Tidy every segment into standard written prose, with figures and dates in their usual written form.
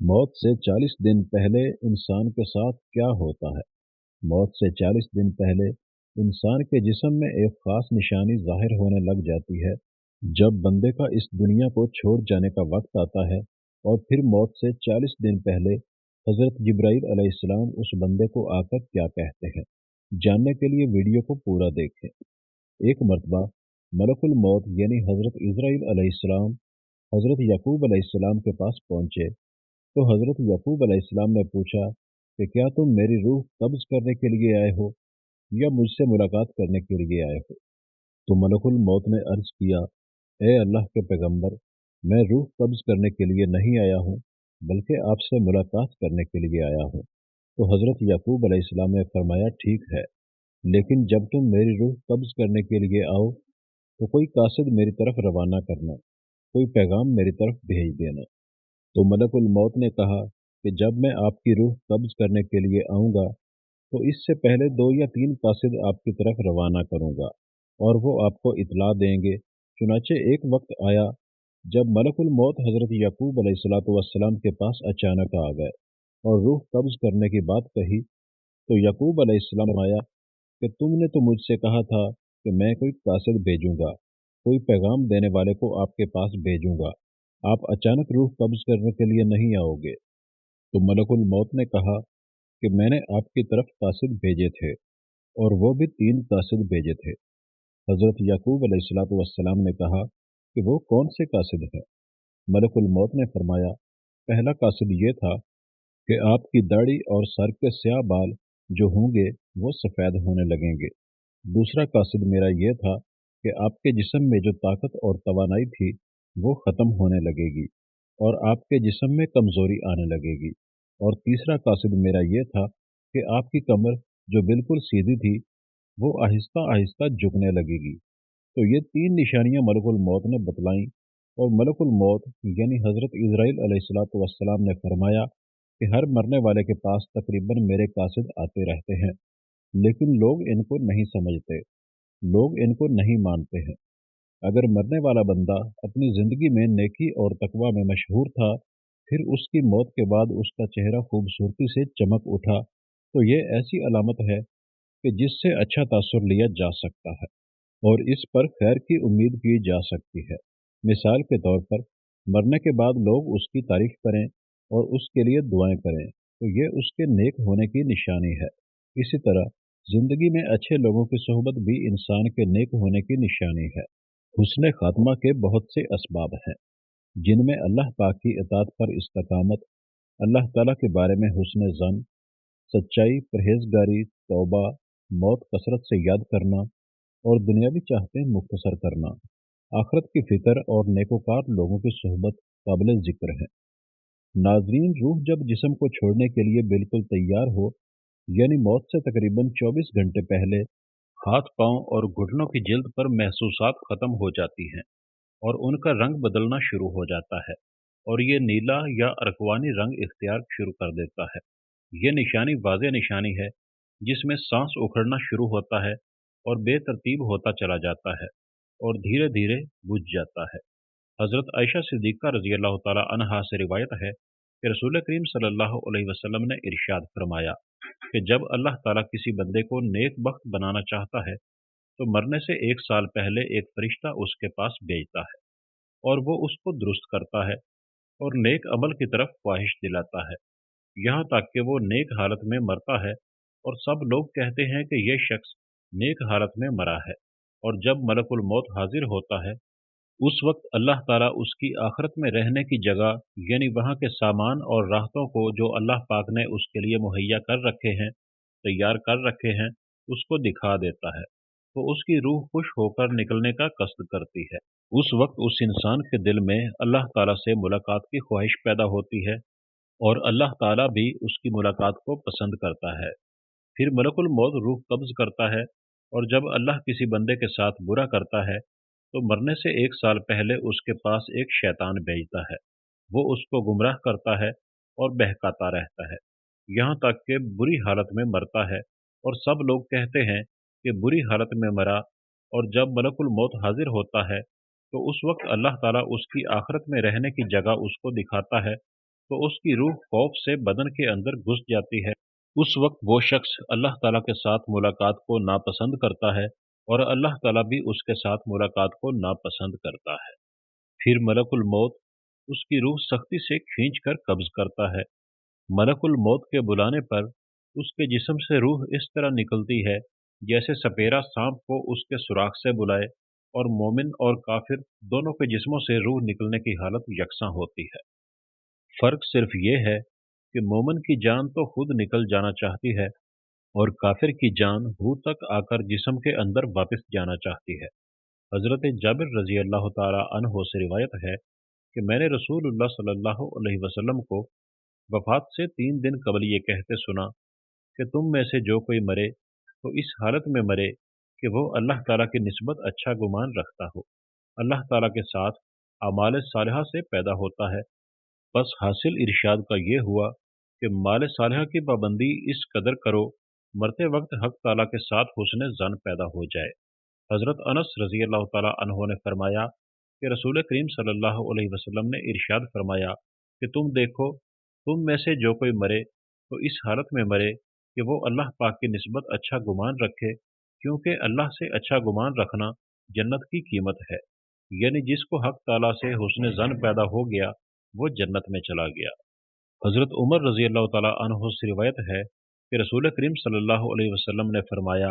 मौत से 40 दिन पहले इंसान के साथ क्या होता है? मौत से 40 दिन पहले इंसान के जिस्म में एक ख़ास निशानी ज़ाहिर होने लग जाती है। जब बंदे का इस दुनिया को छोड़ जाने का वक्त आता है और फिर मौत से 40 दिन पहले हज़रत जिब्राईल अलैहिस्सलाम उस बंदे को आकर क्या कहते हैं, जानने के लिए वीडियो को पूरा देखें। एक मर्तबा मलकुल मौत यानी हज़रत इज़राइल अलैहिस्सलाम हज़रत याकूब अलैहिस्सलाम के पास पहुँचे तो हज़रत याकूब अलैहिस्सलाम ने पूछा कि क्या तुम मेरी रूह कब्ज़ करने के लिए आए हो या मुझसे मुलाकात करने के लिए आए हो? तो मलकुल मौत ने अर्ज़ किया, ए अल्लाह के पैगंबर, मैं रूह कब्ज़ करने के लिए नहीं आया हूँ, बल्कि आपसे मुलाकात करने के लिए आया हूँ। तो हज़रत याकूब अलैहिस्सलाम ने फरमाया, ठीक है, लेकिन जब तुम मेरी रूह कब्ज़ करने के लिए आओ, तो कोई कासिद मेरी तरफ रवाना करना, कोई पैगाम मेरी तरफ भेज देना। तो मलकुल मौत ने कहा कि जब मैं आपकी रूह कब्ज़ करने के लिए आऊँगा, तो इससे पहले 2 या 3 कासिद आपकी तरफ रवाना करूँगा और वो आपको इत्तला देंगे। चुनांचे एक वक़्त आया जब मलकुल मौत हज़रत याकूब अलैहिस्सलातु वस्सलाम के पास अचानक आ गए और रूह कब्ज़ करने की बात कही, तो याकूब अलैहिस्सलाम आया कि तुमने तो मुझसे कहा था कि मैं कोई कासिद भेजूँगा, कोई पैगाम देने वाले को आपके पास भेजूँगा। आप अचानक रूह कब्ज़ करने के लिए नहीं आओगे। तो मलकुल मौत ने कहा कि मैंने आपकी तरफ कासिद भेजे थे और वो भी 3 कासिद भेजे थे। हज़रत याकूब अलैहिस्सलातु वस्सलाम ने कहा कि वो कौन से कासिद हैं? मलकुल मौत ने फरमाया, पहला कासिद ये था कि आपकी दाढ़ी और सर के स्याह बाल जो होंगे वो सफ़ेद होने लगेंगे। दूसरा कासिद मेरा ये था कि आपके जिस्म में जो ताकत और तवानाई थी वो ख़त्म होने लगेगी और आपके जिस्म में कमज़ोरी आने लगेगी। और तीसरा कासिद मेरा ये था कि आपकी कमर जो बिल्कुल सीधी थी वो आहिस्ता आहिस्ता झुकने लगेगी। तो ये 3 निशानियां मलकुल मौत ने बतलाईं और मलकुल मौत यानी हज़रत इज़राइल अलैहिस्सलातु वस्सलाम ने फरमाया कि हर मरने वाले के पास तकरीबन मेरे कासिद आते रहते हैं, लेकिन लोग इनको नहीं समझते, लोग इनको नहीं मानते हैं। अगर मरने वाला बंदा अपनी ज़िंदगी में नेकी और तकवा में मशहूर था, फिर उसकी मौत के बाद उसका चेहरा खूबसूरती से चमक उठा, तो ये ऐसी अलामत है कि जिससे अच्छा तासुर लिया जा सकता है और इस पर खैर की उम्मीद की जा सकती है। मिसाल के तौर पर मरने के बाद लोग उसकी तारीफ करें और उसके लिए दुआएं करें, तो ये उसके नेक होने की निशानी है। इसी तरह जिंदगी में अच्छे लोगों की सोहबत भी इंसान के नेक होने की निशानी है। हुस्न खात्मा के बहुत से असबाब हैं, जिनमें अल्लाह पाक की इताअत पर इस्तकामत, अल्लाह ताला के बारे में हुस्न ज़न, सच्चाई, परहेज़गारी, तौबा, मौत कसरत से याद करना और दुनियावी चाहतें मुख्तसर करना, आखिरत की फ़िक्र और नेकोकार लोगों की सोहबत काबिल ज़िक्र है। नाज़रीन, रूह जब जिस्म को छोड़ने के लिए बिल्कुल तैयार हो, यानी मौत से तकरीबन 24 घंटे पहले हाथ, पाँव और घुटनों की जिल्द पर महसूसात ख़त्म हो जाती हैं और उनका रंग बदलना शुरू हो जाता है और ये नीला या अरकवानी रंग इख्तियार शुरू कर देता है। ये निशानी वाज़ेह निशानी है जिसमें सांस उखड़ना शुरू होता है और बेतरतीब होता चला जाता है और धीरे धीरे बुझ जाता है। हज़रत आयशा सिद्दीक़ा रज़ी अल्लाह ताला अन्हा से रिवायत है कि रसूल करीम सल्लल्लाहु अलैहि वसल्लम ने इरशाद फरमाया कि जब अल्लाह ताला किसी बंदे को नेक बख्त बनाना चाहता है तो मरने से 1 साल पहले एक फरिश्ता उसके पास भेजता है और वो उसको दुरुस्त करता है और नेक अमल की तरफ ख्वाहिश दिलाता है, यहाँ तक कि वो नेक हालत में मरता है और सब लोग कहते हैं कि ये शख्स नेक हालत में मरा है। और जब मलकुल मौत हाजिर होता है, उस वक्त अल्लाह ताला उसकी आखिरत में रहने की जगह यानी वहाँ के सामान और राहतों को जो अल्लाह पाक ने उसके लिए मुहैया कर रखे हैं, तैयार कर रखे हैं, उसको दिखा देता है। तो उसकी रूह खुश होकर निकलने का कस्द करती है। उस वक्त उस इंसान के दिल में अल्लाह ताला से मुलाकात की ख्वाहिश पैदा होती है और अल्लाह ताला भी उसकी मुलाकात को पसंद करता है। फिर मलकुल मौत रूह कब्ज़ करता है और जब अल्लाह किसी बंदे के साथ बुरा करता है, तो मरने से 1 साल पहले उसके पास एक शैतान भेजता है। वो उसको गुमराह करता है और बहकाता रहता है, यहाँ तक कि बुरी हालत में मरता है और सब लोग कहते हैं कि बुरी हालत में मरा। और जब मलकुल मौत हाजिर होता है, तो उस वक्त अल्लाह ताला उसकी आखिरत में रहने की जगह उसको दिखाता है तो उसकी रूह खौफ से बदन के अंदर घुस जाती है। उस वक्त वो शख्स अल्लाह ताला के साथ मुलाकात को नापसंद करता है और अल्लाह ताला भी उसके साथ मुलाकात को नापसंद करता है। फिर मलकुल मौत उसकी रूह सख्ती से खींच कर कब्ज करता है। मलकुल मौत के बुलाने पर उसके जिस्म से रूह इस तरह निकलती है जैसे सपेरा सांप को उसके सुराख से बुलाए, और मोमिन और काफिर दोनों के जिस्मों से रूह निकलने की हालत यकसां होती है। फर्क सिर्फ ये है कि मोमिन की जान तो खुद निकल जाना चाहती है और काफिर की जान रूह तक आकर जिस्म के अंदर वापस जाना चाहती है। हजरत जाबिर रजी अल्लाह ताला अन्हो से रिवायत है कि मैंने रसूलुल्लाह सल्लल्लाहु अलैहि वसल्लम को वफात से 3 दिन कबल ये कहते सुना कि तुम में से जो कोई मरे तो इस हालत में मरे कि वो अल्लाह ताला की निस्बत अच्छा गुमान रखता हो, अल्लाह ताला के साथ अमाल सालिहा से पैदा होता है। बस हासिल इरशाद का ये हुआ कि माल सालिहा की पाबंदी इस कदर करो मरते वक्त हक ताला के साथ हुस्न ज़न पैदा हो जाए। हज़रत अनस रज़ी अल्लाह ताला अन्हो ने फरमाया कि रसूल करीम सल्लल्लाहु अलैहि वसल्लम ने इरशाद फरमाया कि तुम देखो, तुम में से जो कोई मरे तो इस हालत में मरे कि वो अल्लाह पाक की निस्बत अच्छा गुमान रखे, क्योंकि अल्लाह से अच्छा गुमान रखना जन्नत की कीमत है। यानी जिसको हक ताला से हुस्न ज़न पैदा हो गया वो जन्नत में चला गया। हज़रत उमर रज़ी अल्लाह ताला अन्हो से रिवायत है कि रसूल करीम सल्लल्लाहु अलैहि वसल्लम ने फरमाया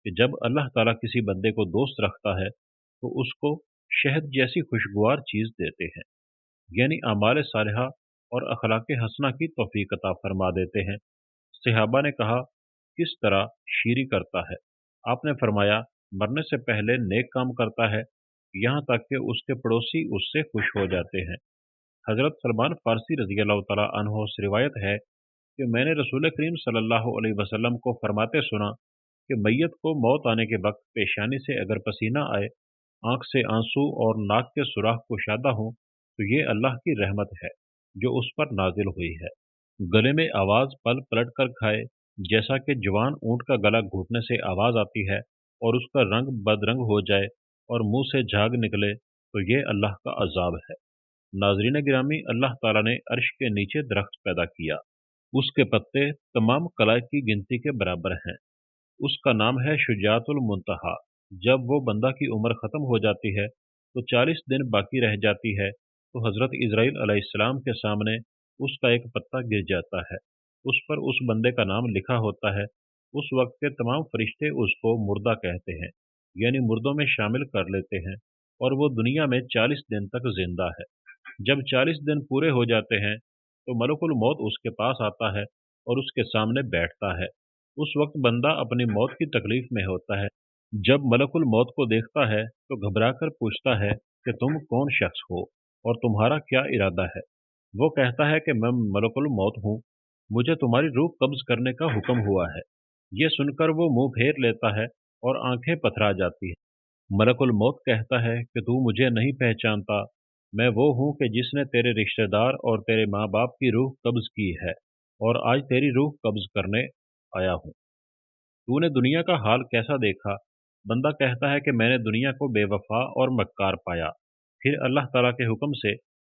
कि जब अल्लाह ताला किसी बंदे को दोस्त रखता है तो उसको शहद जैसी खुशगवार चीज़ देते हैं, यानी अमाल सालिहा और अखलाक हसना की तौफीक अता फरमा देते हैं। सहाबा ने कहा, किस तरह? शीरी करता है। आपने फरमाया, मरने से पहले नेक काम करता है, यहाँ तक कि उसके पड़ोसी उससे खुश हो जाते हैं। हज़रत सलमान फ़ारसी रज़ी अल्लाह तआला अन्हो से रिवायत है कि मैंने रसूल करीम सल्लल्लाहु अलैहि वसल्लम को फरमाते सुना कि मैयत को मौत आने के वक्त पेशानी से अगर पसीना आए, आँख से आंसू और नाक के सुराख कुशादा हों, तो ये अल्लाह की रहमत है जो उस पर नाजिल हुई है। गले में आवाज़ पल पलट कर खाए, जैसा कि जवान ऊँट का गला घुटने से आवाज़ आती है और उसका रंग बदरंग हो जाए और मुंह से झाग निकले, तो ये अल्लाह का अजाब है। नाज़रीन गिरामी, अल्लाह ताला ने अर्श के नीचे दरख्त पैदा किया। उसके पत्ते तमाम कलाइक की गिनती के बराबर हैं। उसका नाम है शुजाअतुल मुंतहा। जब वो बंदा की उम्र ख़त्म हो जाती है तो 40 दिन बाकी रह जाती है, तो हज़रत इज़राइल अलैहिस्सलाम के सामने उसका एक पत्ता गिर जाता है। उस पर उस बंदे का नाम लिखा होता है। उस वक्त के तमाम फरिश्ते उसको मुर्दा कहते हैं, यानी मुर्दों में शामिल कर लेते हैं, और वो दुनिया में 40 दिन तक जिंदा है। जब 40 दिन पूरे हो जाते हैं तो मलकुल मौत उसके पास आता है और उसके सामने बैठता है। उस वक्त बंदा अपनी मौत की तकलीफ में होता है। जब मलकुल मौत को देखता है तो घबराकर पूछता है कि तुम कौन शख्स हो और तुम्हारा क्या इरादा है। वो कहता है कि मैं मलकुल मौत हूँ, मुझे तुम्हारी रूह कब्ज करने का हुक्म हुआ है। ये सुनकर वो मुंह फेर लेता है और आंखें पथरा जाती है। मलकुल मौत कहता है कि तू मुझे नहीं पहचानता, मैं वो हूँ कि जिसने तेरे रिश्तेदार और तेरे माँ बाप की रूह कब्ज की है और आज तेरी रूह कब्ज करने आया हूँ। तूने दुनिया का हाल कैसा देखा? बंदा कहता है कि मैंने दुनिया को बेवफा और मक्कार पाया। फिर अल्लाह ताला के हुक्म से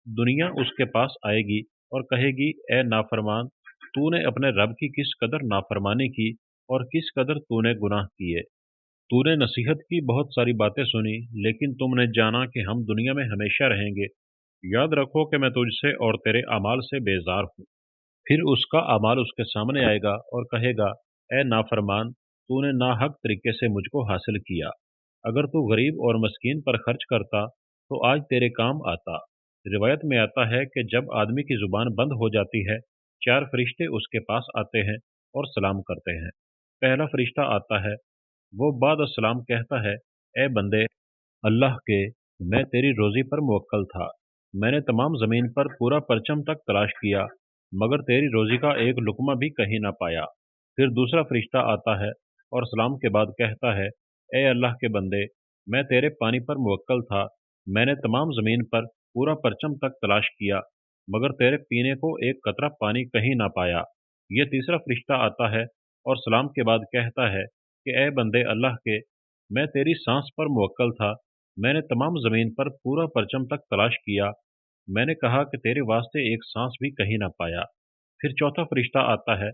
दुनिया उसके पास आएगी और कहेगी, ए नाफरमान, तूने अपने रब की किस कदर नाफरमानी की और किस कदर तूने गुनाह किए। तूने नसीहत की बहुत सारी बातें सुनी, लेकिन तुमने जाना कि हम दुनिया में हमेशा रहेंगे। याद रखो कि मैं तुझसे और तेरे अमाल से बेजार हूँ। फिर उसका अमाल उसके सामने आएगा और कहेगा, ए नाफरमान, तूने नाहक तरीके से मुझको हासिल किया। अगर तू गरीब और मस्कीन पर खर्च करता तो आज तेरे काम आता। रिवायत में आता है कि जब आदमी की जुबान बंद हो जाती है, 4 फरिश्ते उसके पास आते हैं और सलाम करते हैं। पहला फरिश्ता आता है, वो बाद सलाम कहता है, ए बंदे अल्लाह के, मैं तेरी रोज़ी पर मुवक्कल था। मैंने तमाम ज़मीन पर पूरा परचम तक तलाश किया, मगर तेरी रोज़ी का एक लुक़मा भी कहीं ना पाया। फिर दूसरा फरिश्ता आता है और सलाम के बाद कहता है, ए अल्लाह के बंदे, मैं तेरे पानी पर मुवक्कल था। मैंने तमाम ज़मीन पर पूरा परचम तक तलाश किया, मगर तेरे पीने को एक कतरा पानी कहीं ना पाया। ये तीसरा फरिश्ता आता है और सलाम के बाद कहता है कि ए बंदे अल्लाह के, मैं तेरी सांस पर मुवक्कल था। मैंने तमाम ज़मीन पर पूरा परचम तक तलाश किया, मैंने कहा कि तेरे वास्ते एक सांस भी कहीं ना पाया। फिर चौथा फरिश्ता आता है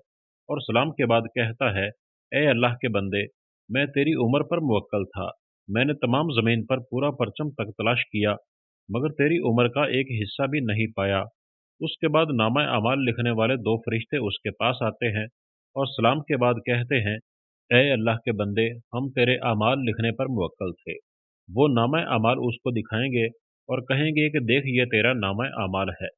और सलाम के बाद कहता है, ए अल्लाह के बंदे, मैं तेरी उम्र पर मुवक्कल था। मैंने तमाम ज़मीन पर पूरा परचम तक तलाश किया, मगर तेरी उम्र का एक हिस्सा भी नहीं पाया। उसके बाद नामा अमाल लिखने वाले दो फरिश्ते उसके पास आते हैं और सलाम के बाद कहते हैं, ए अल्लाह के बंदे, हम तेरे अमाल लिखने पर मुवक्कल थे। वो नामा अमाल उसको दिखाएंगे और कहेंगे कि देख, ये तेरा नामा अमाल है।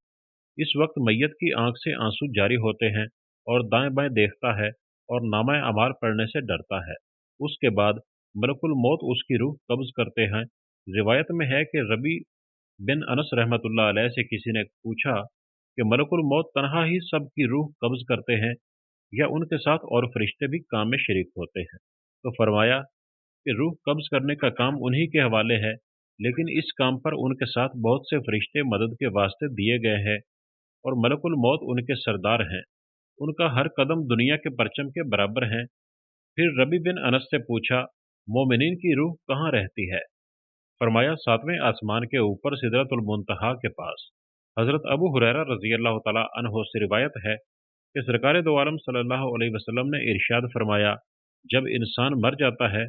इस वक्त मैयत की आंख से आंसू जारी होते हैं और दाएं बाएं देखता है और नामा अमाल पढ़ने से डरता है। उसके बाद मलकुल मौत उसकी रूह कब्ज करते हैं। रिवायत में है कि रबी बिन अनस रहमतुल्लाह अलैह से किसी ने पूछा कि मलकुल मौत तन्हा ही सबकी रूह कब्ज करते हैं या उनके साथ और फरिश्ते भी काम में शरीक होते हैं? तो फरमाया कि रूह कब्ज करने का काम उन्हीं के हवाले है, लेकिन इस काम पर उनके साथ बहुत से फरिश्ते मदद के वास्ते दिए गए हैं और मलकुल मौत उनके सरदार हैं। उनका हर कदम दुनिया के परचम के बराबर है। फिर रबी बिन अनस से पूछा, मोमिनीन की रूह कहाँ रहती है? फरमाया, सातवें आसमान के ऊपर सिदरतुल मुंतहा के पास। हजरत अबू हुरैरा रजी अल्लाह तआला अन्हो से रिवायत है कि सरकार दो आलम सल्लल्लाहु अलैहि वसल्लम ने इरशाद फरमाया, जब इंसान मर जाता है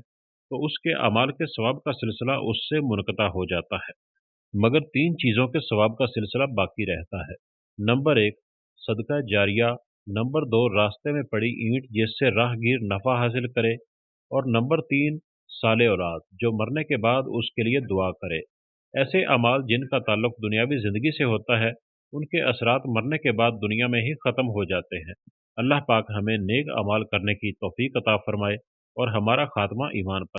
तो उसके अमाल के सवाब का सिलसिला उससे मुनक़ता हो जाता है, मगर तीन चीज़ों के सवाब का सिलसिला बाकी रहता है। नंबर एक, सदका जारिया। नंबर दो, रास्ते में पड़ी ईंट जिससे राहगीर नफ़ा हासिल करे। और नंबर तीन, साले औलाद जो मरने के बाद उसके लिए दुआ करे। ऐसे अमाल जिनका ताल्लुक दुनियावी ज़िंदगी से होता है, उनके असरात मरने के बाद दुनिया में ही ख़त्म हो जाते हैं। अल्लाह पाक हमें नेक अमाल करने की तौफ़ीक अता फ़रमाए और हमारा ख़ात्मा ईमान पर